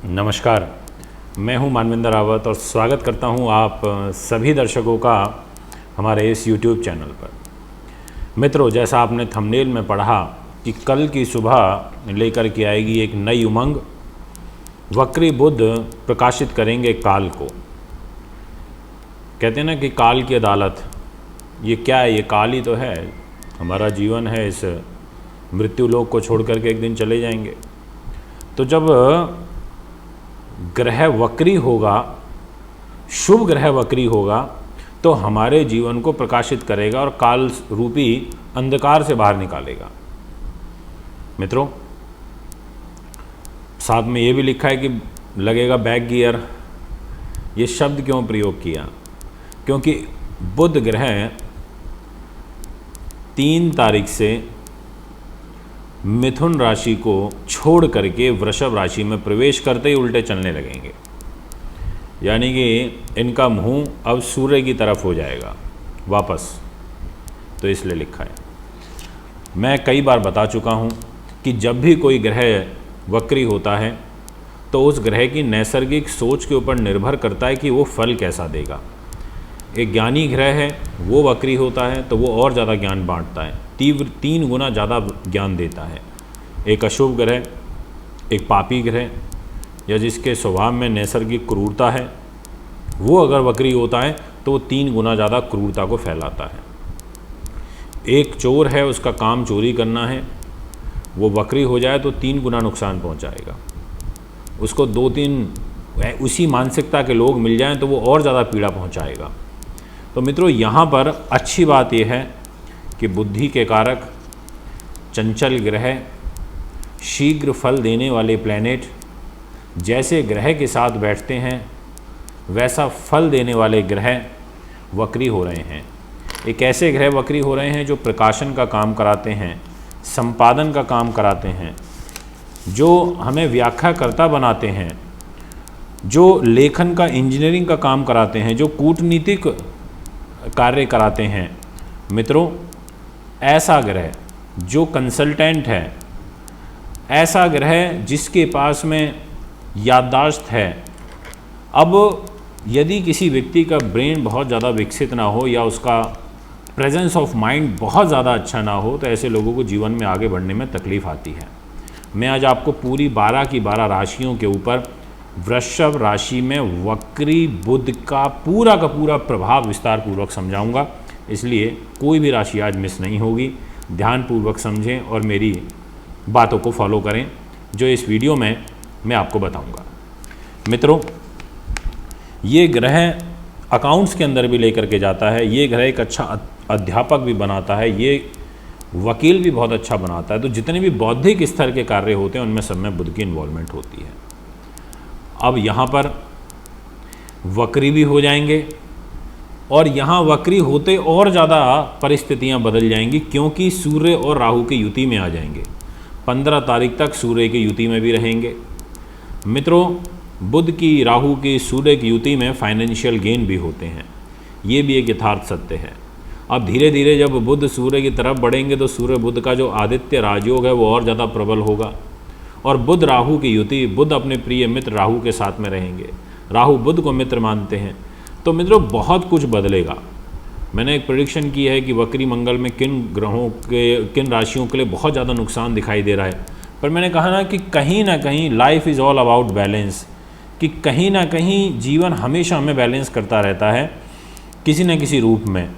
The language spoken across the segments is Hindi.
नमस्कार, मैं हूं मानविंदर रावत और स्वागत करता हूं आप सभी दर्शकों का हमारे इस YouTube चैनल पर। मित्रों, जैसा आपने थंबनेल में पढ़ा कि कल की सुबह लेकर के आएगी एक नई उमंग, वक्री बुध प्रकाशित करेंगे काल को। कहते हैं ना कि काल की अदालत, ये क्या है? ये काल ही तो है, हमारा जीवन है, इस मृत्यु लोक को छोड़ करके एक दिन चले जाएंगे। तो जब ग्रह वक्री होगा, शुभ ग्रह वक्री होगा, तो हमारे जीवन को प्रकाशित करेगा और काल रूपी अंधकार से बाहर निकालेगा। मित्रों, साथ में ये भी लिखा है कि लगेगा बैक गियर। ये शब्द क्यों प्रयोग किया? क्योंकि बुध ग्रह 3 तारीख से मिथुन राशि को छोड़ करके वृषभ राशि में प्रवेश करते ही उल्टे चलने लगेंगे, यानी कि इनका मुंह अब सूर्य की तरफ हो जाएगा वापस। तो इसलिए लिखा है। मैं कई बार बता चुका हूं कि जब भी कोई ग्रह वक्री होता है तो उस ग्रह की नैसर्गिक सोच के ऊपर निर्भर करता है कि वो फल कैसा देगा। एक ज्ञानी ग्रह है, वो वक्री होता है तो वो और ज़्यादा ज्ञान बांटता है, 3 गुना ज़्यादा ज्ञान देता है। एक अशुभ ग्रह, एक पापी ग्रह या जिसके स्वभाव में नैसर्गिक क्रूरता है, वो अगर वक्री होता है तो वो 3 गुना ज़्यादा क्रूरता को फैलाता है। एक चोर है, उसका काम चोरी करना है, वो वक्री हो जाए तो 3 गुना नुकसान पहुंचाएगा। उसको 2-3 उसी मानसिकता के लोग मिल जाएं तो वो और ज़्यादा पीड़ा पहुंचाएगा। तो मित्रों, यहाँ पर अच्छी बात यह है कि बुद्धि के कारक, चंचल ग्रह, शीघ्र फल देने वाले प्लैनेट जैसे ग्रह के साथ बैठते हैं वैसा फल देने वाले ग्रह वक्री हो रहे हैं। एक ऐसे ग्रह वक्री हो रहे हैं जो प्रकाशन का काम कराते हैं, संपादन का काम कराते हैं, जो हमें व्याख्याकर्ता बनाते हैं, जो लेखन का, इंजीनियरिंग का काम कराते हैं, जो कूटनीतिक कार्य कराते हैं। मित्रों, ऐसा ग्रह जो कंसल्टेंट है, ऐसा ग्रह जिसके पास में याददाश्त है। अब यदि किसी व्यक्ति का ब्रेन बहुत ज़्यादा विकसित ना हो या उसका प्रेजेंस ऑफ माइंड बहुत ज़्यादा अच्छा ना हो तो ऐसे लोगों को जीवन में आगे बढ़ने में तकलीफ़ आती है। मैं आज आपको पूरी 12 की 12 राशियों के ऊपर वृषभ राशि में वक्री बुध का पूरा प्रभाव विस्तार पूर्वक समझाऊंगा, इसलिए कोई भी राशि आज मिस नहीं होगी। ध्यानपूर्वक समझें और मेरी बातों को फॉलो करें जो इस वीडियो में मैं आपको बताऊंगा। मित्रों, ये ग्रह अकाउंट्स के अंदर भी लेकर के जाता है, ये ग्रह एक अच्छा अध्यापक भी बनाता है, ये वकील भी बहुत अच्छा बनाता है। तो जितने भी बौद्धिक स्तर के कार्य होते हैं उनमें सब में बुध की इन्वॉल्वमेंट होती है। अब यहाँ पर वक्री भी हो जाएंगे और यहाँ वक्री होते और ज़्यादा परिस्थितियाँ बदल जाएंगी, क्योंकि सूर्य और राहु की युति में आ जाएंगे। 15 तारीख तक सूर्य की युति में भी रहेंगे। मित्रों, बुध की, राहु की, सूर्य की युति में फाइनेंशियल गेन भी होते हैं, ये भी एक यथार्थ सत्य है। अब धीरे धीरे जब बुध सूर्य की तरफ बढ़ेंगे तो सूर्य बुध का जो आदित्य राजयोग है वो और ज़्यादा प्रबल होगा और बुध राहु की युति, बुध अपने प्रिय मित्र राहु के साथ में रहेंगे, राहु बुध को मित्र मानते हैं। तो मित्रों, बहुत कुछ बदलेगा। मैंने एक प्रेडिक्शन की है कि वक्री मंगल में किन ग्रहों के, किन राशियों के लिए बहुत ज़्यादा नुकसान दिखाई दे रहा है, पर मैंने कहा ना कि कहीं ना कहीं life is all about balance, कि कहीं ना कहीं जीवन हमेशा हमें बैलेंस करता रहता है किसी न किसी रूप में।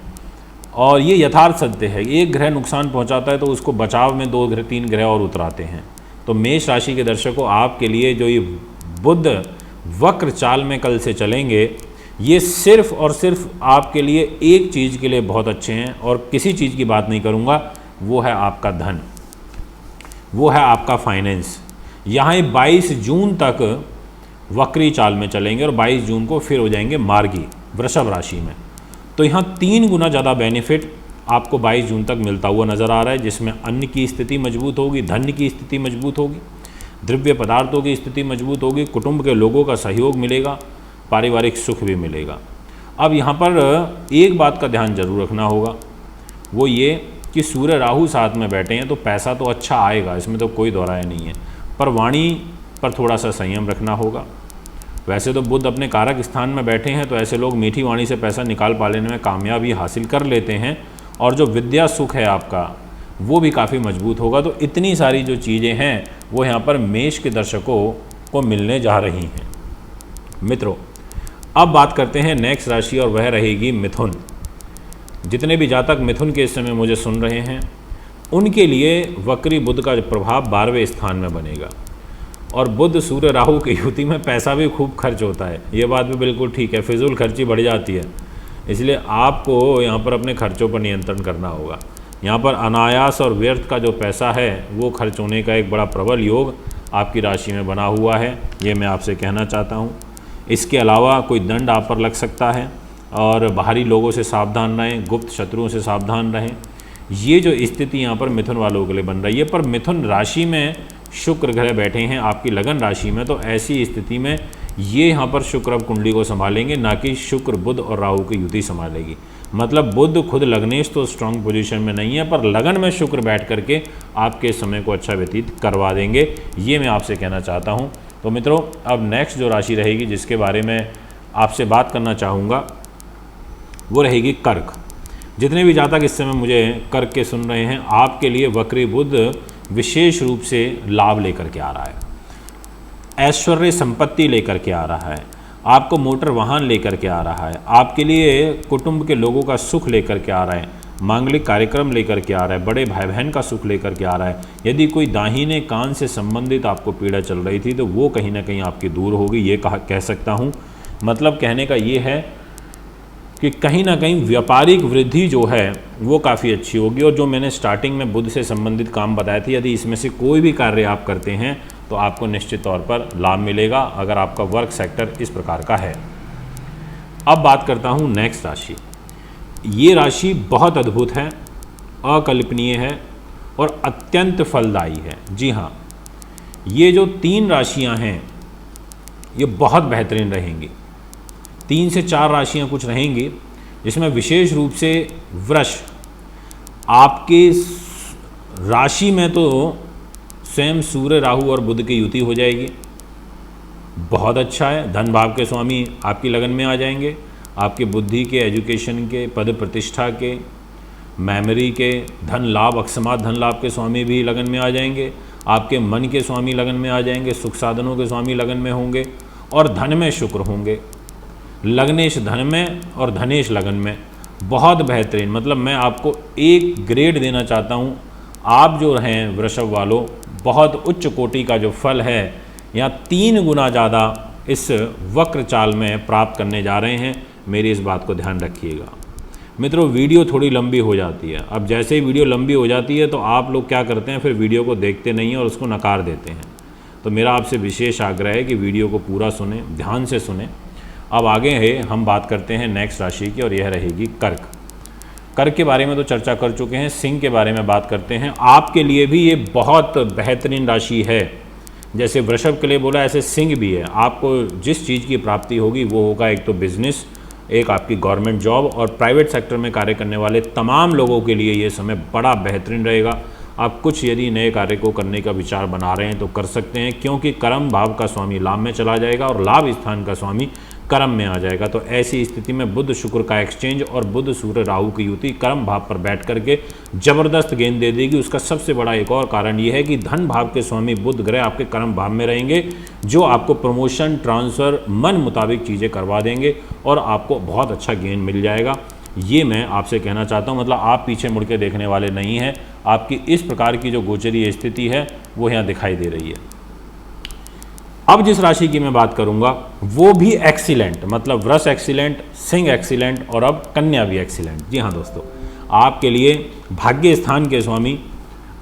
और ये यथार्थ सत्य है। एक ग्रह नुकसान पहुँचाता है तो उसको बचाव में 2-3 ग्रह और उतराते हैं। तो मेष राशि के दर्शकों, आपके लिए जो ये बुध वक्र चाल में कल से चलेंगे, ये सिर्फ और सिर्फ आपके लिए एक चीज़ के लिए बहुत अच्छे हैं और किसी चीज़ की बात नहीं करूँगा, वो है आपका धन, वो है आपका फाइनेंस। यहाँ 22 जून तक वक्री चाल में चलेंगे और 22 जून को फिर हो जाएंगे मार्गी वृषभ राशि में। तो यहाँ 3 गुना ज़्यादा बेनिफिट आपको 22 जून तक मिलता हुआ नज़र आ रहा है, जिसमें अन्न की स्थिति मजबूत होगी, धन की स्थिति मजबूत होगी, द्रव्य पदार्थों की स्थिति मजबूत होगी, कुटुंब के लोगों का सहयोग मिलेगा, पारिवारिक सुख भी मिलेगा। अब यहाँ पर एक बात का ध्यान जरूर रखना होगा, वो ये कि सूर्य राहु साथ में बैठे हैं तो पैसा तो अच्छा आएगा, इसमें तो कोई दोहराया नहीं है, पर वाणी पर थोड़ा सा संयम रखना होगा। वैसे तो बुध अपने कारक स्थान में बैठे हैं, तो ऐसे लोग मीठी वाणी से पैसा निकाल पाने में कामयाबी हासिल कर लेते हैं, और जो विद्या सुख है आपका वो भी काफ़ी मजबूत होगा। तो इतनी सारी जो चीज़ें हैं वो यहाँ पर मेष के दर्शकों को मिलने जा रही हैं। मित्रों, अब बात करते हैं नेक्स्ट राशि, और वह रहेगी मिथुन। जितने भी जातक मिथुन के इस समय मुझे सुन रहे हैं, उनके लिए वक्री बुध का प्रभाव 12वें स्थान में बनेगा, और बुध सूर्य राहु की युति में पैसा भी खूब खर्च होता है। ये बात भी बिल्कुल ठीक है, फिजूल खर्ची बढ़ जाती है, इसलिए आपको यहाँ पर अपने खर्चों पर नियंत्रण करना होगा। यहाँ पर अनायास और व्यर्थ का जो पैसा है वो खर्च होने का एक बड़ा प्रबल योग आपकी राशि में बना हुआ है, ये मैं आपसे कहना चाहता हूँ। इसके अलावा कोई दंड आप पर लग सकता है, और बाहरी लोगों से सावधान रहें, गुप्त शत्रुओं से सावधान रहें। ये जो स्थिति यहाँ पर मिथुन वालों के लिए बन रही है, पर मिथुन राशि में शुक्र ग्रह बैठे हैं आपकी लगन राशि में, तो ऐसी स्थिति में ये यहाँ पर शुक्र अब कुंडली को संभालेंगे, ना कि शुक्र बुध और राहु की युति संभालेगी। मतलब बुध खुद लग्नेश तो स्ट्रांग पोजीशन में नहीं है, पर लगन में शुक्र बैठ करके आपके समय को अच्छा व्यतीत करवा देंगे, ये मैं आपसे कहना चाहता हूँ। तो मित्रों, अब नेक्स्ट जो राशि रहेगी जिसके बारे में आपसे बात करना चाहूँगा वो रहेगी कर्क। जितने भी जातक इस समय मुझे कर्क के सुन रहे हैं, आपके लिए वक्री बुध विशेष रूप से लाभ लेकर के आ रहा है, ऐश्वर्य संपत्ति लेकर के आ रहा है, आपको मोटर वाहन लेकर के आ रहा है, आपके लिए कुटुंब के लोगों का सुख लेकर के आ रहा है, मांगलिक कार्यक्रम लेकर के आ रहा है, बड़े भाई बहन का सुख लेकर के आ रहा है। यदि कोई दाहिने कान से संबंधित आपको पीड़ा चल रही थी तो वो कहीं ना कहीं आपकी दूर होगी, ये कह सकता हूँ। मतलब कहने का ये है कि कहीं ना कहीं व्यापारिक वृद्धि जो है वो काफ़ी अच्छी होगी। और जो मैंने स्टार्टिंग में बुध से संबंधित काम बताए थे, यदि इसमें से कोई भी कार्य आप करते हैं तो आपको निश्चित तौर पर लाभ मिलेगा, अगर आपका वर्क सेक्टर इस प्रकार का है। अब बात करता हूँ नेक्स्ट राशि। ये राशि बहुत अद्भुत है, अकल्पनीय है और अत्यंत फलदायी है। जी हाँ, ये जो 3 राशियाँ हैं ये बहुत बेहतरीन रहेंगी। 3 से 4 राशियाँ कुछ रहेंगी, जिसमें विशेष रूप से वृष, आपके राशि में तो स्वयं सूर्य राहु और बुध की युति हो जाएगी, बहुत अच्छा है। धन भाव के स्वामी आपकी लगन में आ जाएंगे, आपके बुद्धि के, एजुकेशन के, पद प्रतिष्ठा के, मेमोरी के, धन लाभ, अकस्मात धन लाभ के स्वामी भी लगन में आ जाएंगे, आपके मन के स्वामी लगन में आ जाएंगे, सुख साधनों के स्वामी लगन में होंगे, और धन में शुक्र होंगे। लग्नेश धन में और धनेश लगन में, बहुत बेहतरीन। मतलब मैं आपको एक ग्रेड देना चाहता हूँ। आप जो हैं वृषभ वालों, बहुत उच्च कोटि का जो फल है या 3 गुना ज़्यादा इस वक्र चाल में प्राप्त करने जा रहे हैं। मेरी इस बात को ध्यान रखिएगा। मित्रों, वीडियो थोड़ी लंबी हो जाती है। अब जैसे ही वीडियो लंबी हो जाती है तो आप लोग क्या करते हैं, फिर वीडियो को देखते नहीं हैं और उसको नकार देते हैं। तो मेरा आपसे विशेष आग्रह है कि वीडियो को पूरा सुने, ध्यान से सुने। अब आगे है, हम बात करते हैं नेक्स्ट राशि की, और यह रहेगी कर्क। कर्क के बारे में तो चर्चा कर चुके हैं, सिंह के बारे में बात करते हैं। आपके लिए भी ये बहुत बेहतरीन राशि है। जैसे वृषभ के लिए बोला, ऐसे सिंह भी है। आपको जिस चीज़ की प्राप्ति होगी वो होगा, एक तो बिजनेस, एक आपकी गवर्नमेंट जॉब, और प्राइवेट सेक्टर में कार्य करने वाले तमाम लोगों के लिए ये समय बड़ा बेहतरीन रहेगा। आप कुछ यदि नए कार्य को करने का विचार बना रहे हैं तो कर सकते हैं, क्योंकि कर्म भाव का स्वामी लाभ में चला जाएगा और लाभ स्थान का स्वामी कर्म में आ जाएगा। तो ऐसी स्थिति में बुध शुक्र का एक्सचेंज और बुध सूर्य राहु की युति कर्म भाव पर बैठ करके जबरदस्त गेंद दे देगी। उसका सबसे बड़ा एक और कारण ये है कि धन भाव के स्वामी बुध ग्रह आपके कर्म भाव में रहेंगे, जो आपको प्रमोशन, ट्रांसफ़र, मन मुताबिक चीज़ें करवा देंगे और आपको बहुत अच्छा गेंद मिल जाएगा। ये मैं आपसे कहना चाहता हूँ। मतलब आप पीछे मुड़ के देखने वाले नहीं हैं। आपकी इस प्रकार की जो गोचरीय स्थिति है वो यहाँ दिखाई दे रही है। अब जिस राशि की मैं बात करूंगा वो भी एक्सीलेंट, मतलब वृष एक्सीलेंट, सिंह एक्सीलेंट और अब कन्या भी एक्सीलेंट। जी हाँ दोस्तों, आपके लिए भाग्य स्थान के स्वामी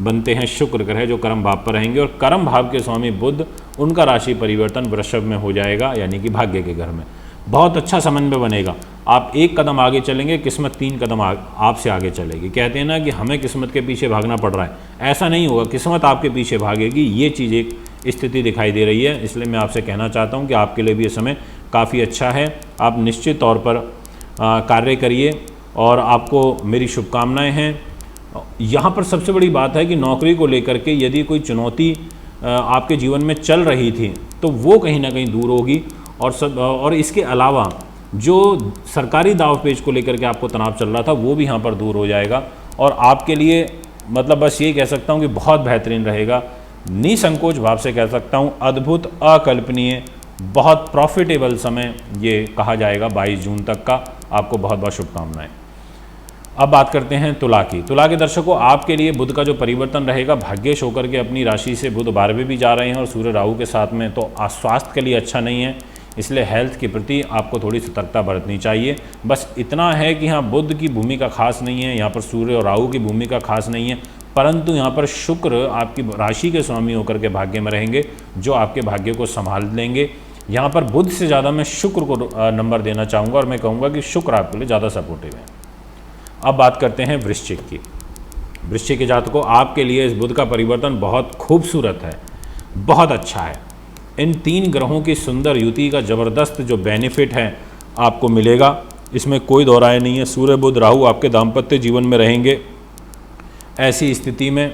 बनते हैं शुक्र ग्रह, जो कर्म भाव पर रहेंगे, और कर्म भाव के स्वामी बुध, उनका राशि परिवर्तन वृषभ में हो जाएगा, यानी कि भाग्य के घर में। बहुत अच्छा समन्वय बनेगा। आप एक कदम आगे चलेंगे, किस्मत 3 कदम आपसे आगे चलेगी। कहते हैं ना कि हमें किस्मत के पीछे भागना पड़ रहा है, ऐसा नहीं होगा, किस्मत आपके पीछे भागेगी। ये चीज़ एक स्थिति दिखाई दे रही है। इसलिए मैं आपसे कहना चाहता हूँ कि आपके लिए भी ये समय काफ़ी अच्छा है। आप निश्चित तौर पर कार्य करिए और आपको मेरी शुभकामनाएं हैं। यहाँ पर सबसे बड़ी बात है कि नौकरी को लेकर के यदि कोई चुनौती आपके जीवन में चल रही थी तो वो कहीं ना कहीं दूर होगी। और इसके अलावा जो सरकारी दाव पेच को लेकर के आपको तनाव चल रहा था वो भी यहाँ पर दूर हो जाएगा और आपके लिए मतलब बस ये कह सकता हूँ कि बहुत बेहतरीन रहेगा। निसंकोच भाव से कह सकता हूँ अद्भुत, अकल्पनीय, बहुत प्रॉफिटेबल समय ये कहा जाएगा 22 जून तक का। आपको बहुत बहुत शुभकामनाएं। अब बात करते हैं तुला की। तुला के दर्शकों, आपके लिए बुध का जो परिवर्तन रहेगा, भाग्येश होकर के अपनी राशि से बुध 12वें भी जा रहे हैं और सूर्य राहु के साथ में, तो स्वास्थ्य के लिए अच्छा नहीं है, इसलिए हेल्थ के प्रति आपको थोड़ी सतर्कता बरतनी चाहिए। बस इतना है कि हाँ, बुध की भूमिका खास नहीं है यहाँ पर, सूर्य और राहु की भूमिका खास नहीं है, परंतु यहाँ पर शुक्र आपकी राशि के स्वामी होकर के भाग्य में रहेंगे जो आपके भाग्य को संभाल लेंगे। यहाँ पर बुध से ज़्यादा मैं शुक्र को नंबर देना चाहूँगा और मैं कहूँगा कि शुक्र आपके लिए ज़्यादा सपोर्टिव है। अब बात करते हैं वृश्चिक की। वृश्चिक के जातकों, आपके लिए इस बुध का परिवर्तन बहुत खूबसूरत है, बहुत अच्छा है। इन 3 ग्रहों की सुंदर युति का ज़बरदस्त जो बेनिफिट है आपको मिलेगा, इसमें कोई दो राय नहीं है। सूर्य बुध राहु आपके दाम्पत्य जीवन में रहेंगे। ऐसी स्थिति में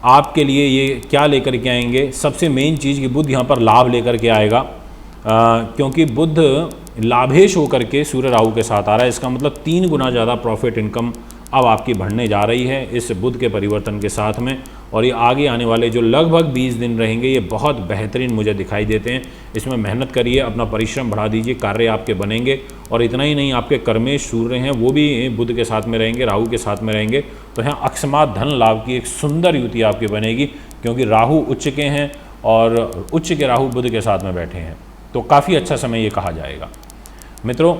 आपके लिए ये क्या लेकर के आएंगे, सबसे मेन चीज़ कि बुध यहाँ पर लाभ लेकर के आएगा, क्योंकि बुध लाभेश होकर के सूर्य राहु के साथ आ रहा है। इसका मतलब 3 गुना ज़्यादा प्रॉफिट इनकम अब आपकी बढ़ने जा रही है इस बुध के परिवर्तन के साथ में। और ये आगे आने वाले जो लगभग 20 दिन रहेंगे ये बहुत बेहतरीन मुझे दिखाई देते हैं। इसमें मेहनत करिए, अपना परिश्रम बढ़ा दीजिए, कार्य आपके बनेंगे। और इतना ही नहीं, आपके कर्मेश सूर्य हैं वो भी बुध के साथ में रहेंगे, राहु के साथ में रहेंगे, तो यहाँ अकस्मात धन लाभ की एक सुंदर युति आपकी बनेगी, क्योंकि राहु उच्च के हैं और उच्च के राहु बुध के साथ में बैठे हैं, तो काफ़ी अच्छा समय ये कहा जाएगा। मित्रों,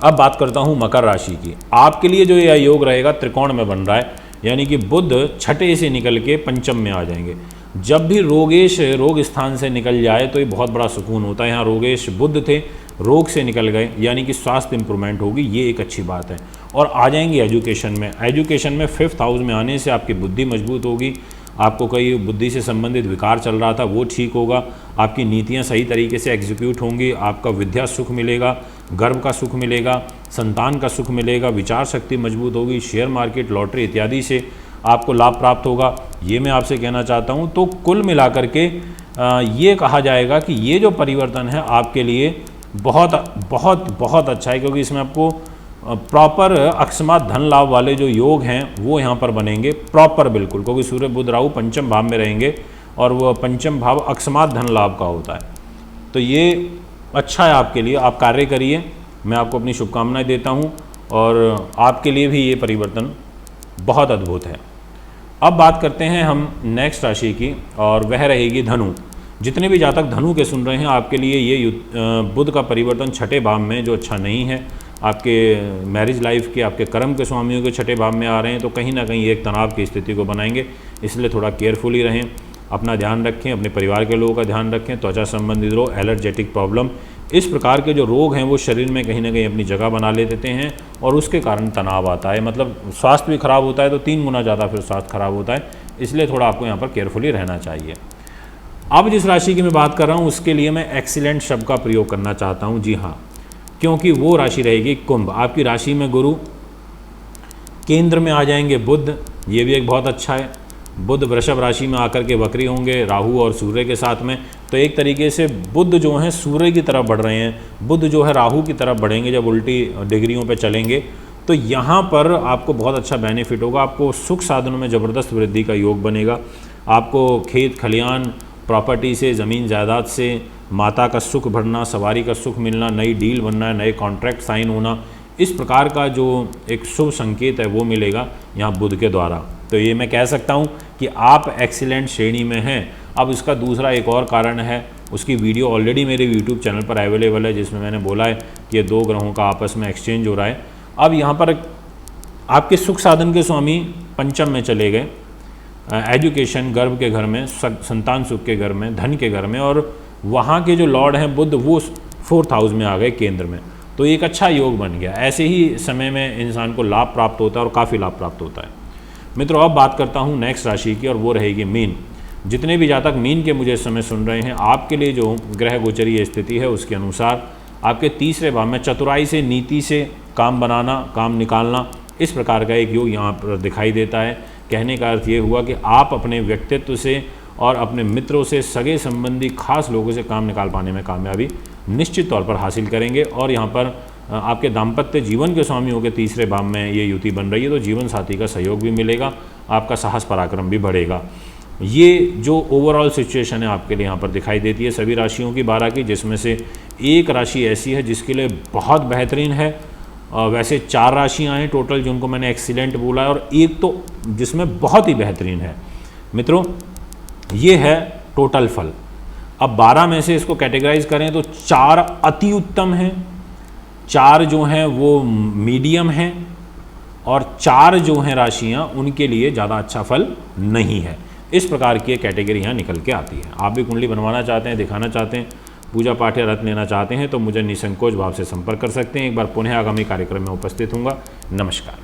अब बात करता हूँ मकर राशि की। आपके लिए जो यह योग रहेगा त्रिकोण में बन रहा है, यानी कि बुध छठे से निकल के पंचम में आ जाएंगे। जब भी रोगेश रोग स्थान से निकल जाए तो ये बहुत बड़ा सुकून होता है। यहाँ रोगेश बुध थे, रोग से निकल गए, यानी कि स्वास्थ्य इंप्रूवमेंट होगी, ये एक अच्छी बात है। और आ जाएंगे एजुकेशन में। एजुकेशन में 5th हाउस में आने से आपकी बुद्धि मजबूत होगी। आपको कोई बुद्धि से संबंधित विकार चल रहा था वो ठीक होगा, आपकी नीतियां सही तरीके से एग्जीक्यूट होंगी, आपका विद्या सुख मिलेगा, गर्भ का सुख मिलेगा, संतान का सुख मिलेगा, विचार शक्ति मजबूत होगी, शेयर मार्केट, लॉटरी इत्यादि से आपको लाभ प्राप्त होगा, ये मैं आपसे कहना चाहता हूँ। तो कुल मिलाकर के ये कहा जाएगा कि ये जो परिवर्तन है आपके लिए बहुत बहुत बहुत अच्छा है, क्योंकि इसमें आपको प्रॉपर अकस्मात धन लाभ वाले जो योग हैं वो यहाँ पर बनेंगे प्रॉपर बिल्कुल, क्योंकि सूर्य बुध राहु पंचम भाव में रहेंगे और वह पंचम भाव अकस्मात धन लाभ का होता है। तो ये अच्छा है आपके लिए, आप कार्य करिए, मैं आपको अपनी शुभकामनाएं देता हूँ और आपके लिए भी ये परिवर्तन बहुत अद्भुत है। अब बात करते हैं हम नेक्स्ट राशि की और वह रहेगी धनु। जितने भी जातक धनु के सुन रहे हैं, आपके लिए ये बुध का परिवर्तन छठे भाव में जो अच्छा नहीं है, आपके मैरिज लाइफ के, आपके कर्म के स्वामियों के छठे भाव में आ रहे हैं, तो कहीं ना कहीं एक तनाव की स्थिति को बनाएंगे। इसलिए थोड़ा केयरफुली रहें, अपना ध्यान रखें, अपने परिवार के लोगों का ध्यान रखें। त्वचा संबंधित रोग, एलर्जेटिक प्रॉब्लम, इस प्रकार के जो रोग हैं वो शरीर में कहीं ना कहीं अपनी जगह बना ले देते हैं और उसके कारण तनाव आता है। मतलब स्वास्थ्य भी खराब होता है तो 3 गुना ज़्यादा फिर स्वास्थ्य खराब होता है। इसलिए थोड़ा आपको यहाँ पर केयरफुली रहना चाहिए। अब जिस राशि की मैं बात कर रहा हूँ उसके लिए मैं एक्सीलेंट शब्द का प्रयोग करना चाहता हूँ। जी हाँ, क्योंकि वो राशि रहेगी कुंभ। आपकी राशि में गुरु, केंद्र में आ जाएंगे बुध, ये भी एक बहुत अच्छा है। बुध वृषभ राशि में आकर के वक्री होंगे राहु और सूर्य के साथ में, तो एक तरीके से बुध जो हैं सूर्य की तरफ बढ़ रहे हैं, बुध जो है राहु की तरफ बढ़ेंगे जब उल्टी डिग्रियों पे चलेंगे। तो यहाँ पर आपको बहुत अच्छा बेनिफिट होगा, आपको सुख साधनों में ज़बरदस्त वृद्धि का योग बनेगा। आपको खेत खलियान, प्रॉपर्टी से, ज़मीन जायदाद से, माता का सुख बढ़ना, सवारी का सुख मिलना, नई डील बनना, नए कॉन्ट्रैक्ट साइन होना, इस प्रकार का जो एक शुभ संकेत है वो मिलेगा यहाँ बुध के द्वारा। तो ये मैं कह सकता हूँ कि आप एक्सीलेंट श्रेणी में हैं। अब इसका दूसरा एक और कारण है, उसकी वीडियो ऑलरेडी मेरे यूट्यूब चैनल पर अवेलेबल है, जिसमें मैंने बोला है कि ये 2 ग्रहों का आपस में एक्सचेंज हो रहा है। अब यहाँ पर आपके सुख साधन के स्वामी पंचम में चले गए, एजुकेशन, गर्भ के घर में, संतान सुख के घर में, धन के घर में, और वहाँ के जो लॉर्ड हैं बुध वो 4th हाउस में आ गए केंद्र में। तो एक अच्छा योग बन गया। ऐसे ही समय में इंसान को लाभ प्राप्त होता है और काफ़ी लाभ प्राप्त होता है। मित्रों, अब बात करता हूँ नेक्स्ट राशि की और वो रहेगी मीन। जितने भी जातक मीन के मुझे इस समय सुन रहे हैं, आपके लिए जो ग्रह गोचरीय स्थिति है उसके अनुसार आपके तीसरे भाव में चतुराई से, नीति से काम बनाना, काम निकालना, इस प्रकार का एक योग यहाँ पर दिखाई देता है। कहने का अर्थ ये हुआ कि आप अपने व्यक्तित्व से और अपने मित्रों से, सगे संबंधी, खास लोगों से काम निकाल पाने में कामयाबी निश्चित तौर पर हासिल करेंगे। और यहाँ पर आपके दाम्पत्य जीवन के स्वामियों के तीसरे भाव में ये युति बन रही है, तो जीवन साथी का सहयोग भी मिलेगा, आपका साहस पराक्रम भी बढ़ेगा। ये जो ओवरऑल सिचुएशन है आपके लिए यहाँ पर दिखाई देती है सभी राशियों की 12 की, जिसमें से एक राशि ऐसी है जिसके लिए बहुत बेहतरीन है। वैसे 4 राशियाँ हैं टोटल जिनको मैंने एक्सीलेंट बोला है, और एक तो जिसमें बहुत ही बेहतरीन है। मित्रों, ये है टोटल फल। अब 12 में से इसको कैटेगराइज करें तो 4 अति उत्तम हैं, 4 जो हैं वो मीडियम हैं, और 4 जो हैं राशियाँ उनके लिए ज़्यादा अच्छा फल नहीं है। इस प्रकार की कैटेगरी यहाँ निकल के आती है। आप भी कुंडली बनवाना चाहते हैं, दिखाना चाहते हैं, पूजा पाठ या रत्न लेना चाहते हैं तो मुझे निसंकोच भाव से संपर्क कर सकते हैं। एक बार पुनः आगामी कार्यक्रम में उपस्थित होऊंगा। नमस्कार।